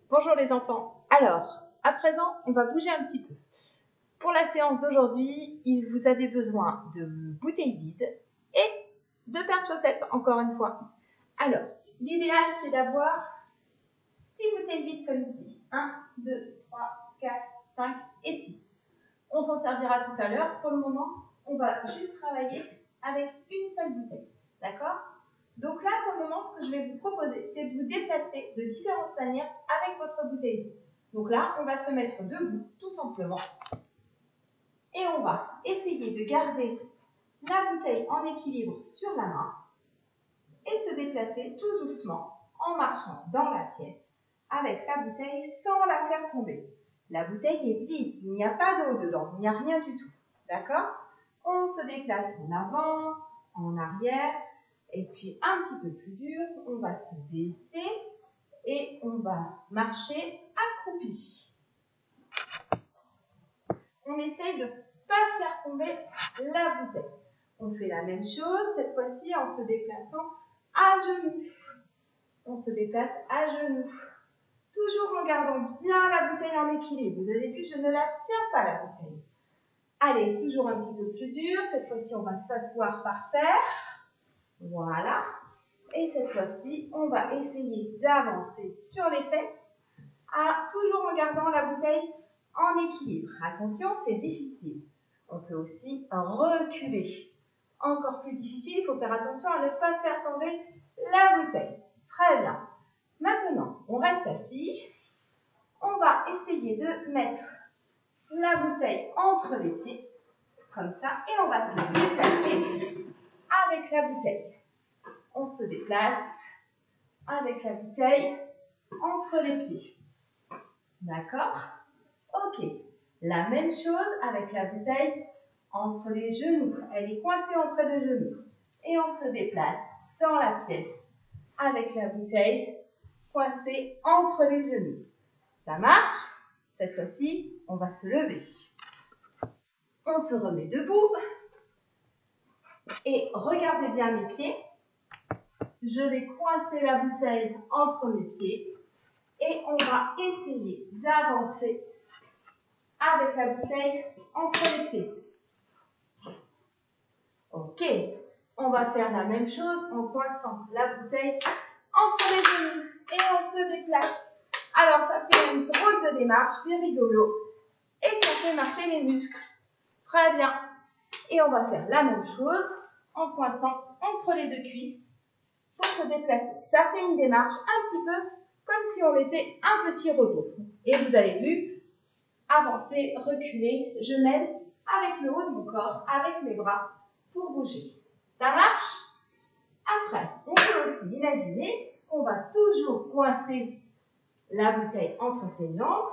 Bonjour les enfants. Alors, à présent, on va bouger un petit peu. Pour la séance d'aujourd'hui, vous avez besoin de bouteilles vides et de paires de chaussettes, encore une fois. Alors, l'idéal, c'est d'avoir 6 bouteilles vides comme ici. 1, 2, 3, 4, 5 et 6. On s'en servira tout à l'heure. Pour le moment, on va juste travailler avec une seule bouteille. D'accord ? Donc là, pour le moment, ce que je vais vous proposer, c'est de vous déplacer de différentes manières avec votre bouteille vide. Donc là, on va se mettre debout, tout simplement. Et on va essayer de garder la bouteille en équilibre sur la main et se déplacer tout doucement en marchant dans la pièce avec sa bouteille sans la faire tomber. La bouteille est vide, il n'y a pas d'eau dedans, il n'y a rien du tout. D'accord ? On se déplace en avant, en arrière, et puis un petit peu plus dur, on va se baisser et on va marcher accroupi. On essaye de ne pas faire tomber la bouteille. On fait la même chose, cette fois-ci en se déplaçant à genoux. On se déplace à genoux. Toujours en gardant bien la bouteille en équilibre. Vous avez vu, je ne la tiens pas la bouteille. Allez, toujours un petit peu plus dur. Cette fois-ci, on va s'asseoir par terre. Voilà. Et cette fois-ci, on va essayer d'avancer sur les fesses, toujours en gardant la bouteille en équilibre. Attention, c'est difficile. On peut aussi reculer. Encore plus difficile, il faut faire attention à ne pas faire tomber la bouteille. Très bien. Maintenant, on reste assis. On va essayer de mettre la bouteille entre les pieds, comme ça, et on va se déplacer avec la bouteille. On se déplace avec la bouteille entre les pieds. D'accord ? Ok. La même chose avec la bouteille entre les genoux. Elle est coincée entre les genoux. Et on se déplace dans la pièce avec la bouteille coincée entre les genoux. Ça marche ? Cette fois-ci, on va se lever. On se remet debout. Et regardez bien mes pieds. Je vais coincer la bouteille entre mes pieds. Et on va essayer d'avancer avec la bouteille entre les pieds. Ok, on va faire la même chose en coinçant la bouteille entre les genoux et on se déplace. Alors ça fait une drôle de démarche, c'est rigolo et ça fait marcher les muscles. Très bien. Et on va faire la même chose en coinçant entre les deux cuisses pour se déplacer. Ça fait une démarche un petit peu comme si on était un petit robot. Et vous avez vu, avancer, reculer, je m'aide avec le haut de mon corps, avec mes bras pour bouger. Ça marche ? Après, on peut aussi imaginer qu'on va toujours coincer la bouteille entre ses jambes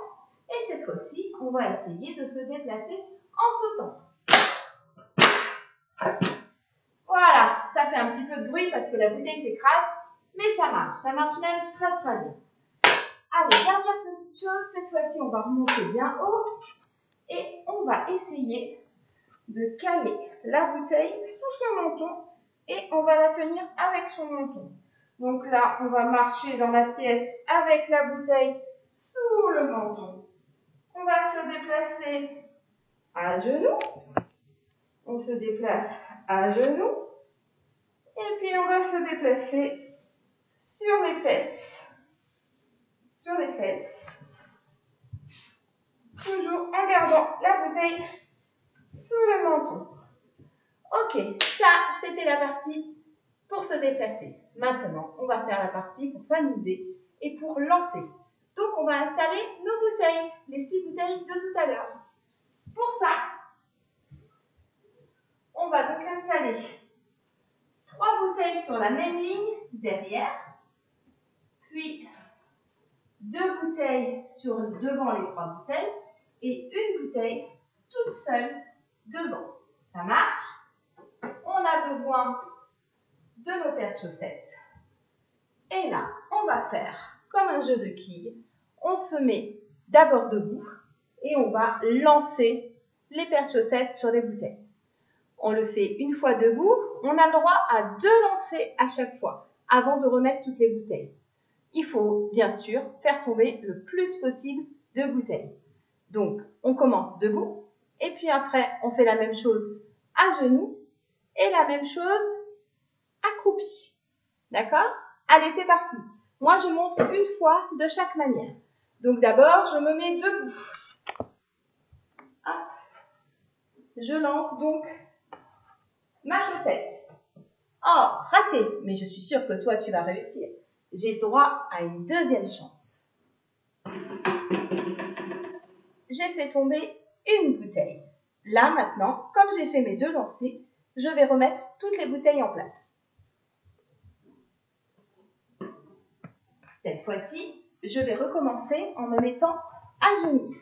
et cette fois-ci, on va essayer de se déplacer en sautant. Voilà, ça fait un petit peu de bruit parce que la bouteille s'écrase, mais ça marche même très très bien. Allez, dernière petite chose, cette fois-ci, on va remonter bien haut et on va essayer de caler la bouteille sous son menton et on va la tenir avec son menton. Donc là, on va marcher dans la pièce avec la bouteille sous le menton. On va se déplacer à genoux. On se déplace à genoux. Et puis, on va se déplacer sur les fesses. Sur les fesses. Toujours en gardant la bouteille sous le menton. Ok, ça, c'était la partie pour se déplacer. Maintenant, on va faire la partie pour s'amuser et pour lancer. Donc, on va installer nos bouteilles, les 6 bouteilles de tout à l'heure. Pour ça, on va donc installer 3 bouteilles sur la même ligne derrière, puis 2 bouteilles devant les 3 bouteilles et une bouteille toute seule devant. Ça marche ? On a besoin de nos paires de chaussettes. Et là, on va faire comme un jeu de quilles. On se met d'abord debout et on va lancer les paires de chaussettes sur les bouteilles. On le fait une fois debout. On a le droit à 2 lancers à chaque fois avant de remettre toutes les bouteilles. il faut bien sûr faire tomber le plus possible de bouteilles. Donc, on commence debout et puis après, on fait la même chose à genoux et la même chose accroupi. D'accord? Allez, c'est parti. Moi, je montre une fois de chaque manière. Donc, d'abord, je me mets debout. Hop. Je lance donc ma chaussette. Oh, raté, mais je suis sûre que toi, tu vas réussir. J'ai droit à une deuxième chance. J'ai fait tomber une bouteille. Là, maintenant, comme j'ai fait mes deux lancers, je vais remettre toutes les bouteilles en place. Cette fois-ci, je vais recommencer en me mettant à genoux.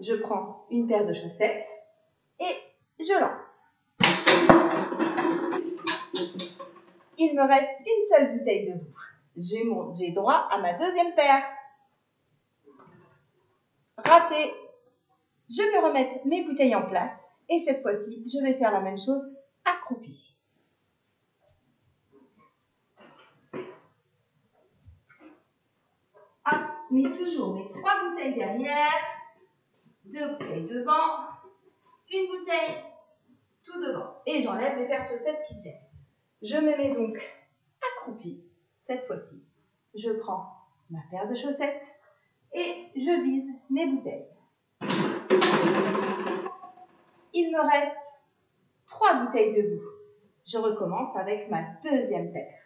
Je prends une paire de chaussettes et je lance. Il me reste une seule bouteille debout. J'ai droit à ma deuxième paire. Raté. Je vais remettre mes bouteilles en place et cette fois-ci, je vais faire la même chose accroupie. Ah, mais toujours mes 3 bouteilles derrière, 2 bouteilles devant, une bouteille tout devant. Et j'enlève les paires de chaussettes qui viennent. Je me mets donc accroupie. Cette fois-ci, je prends ma paire de chaussettes et je vise mes bouteilles. Il me reste 3 bouteilles debout. Je recommence avec ma deuxième paire.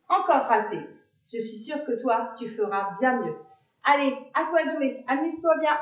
Encore raté. Je suis sûre que toi, tu feras bien mieux. Allez, à toi de jouer. Amuse-toi bien.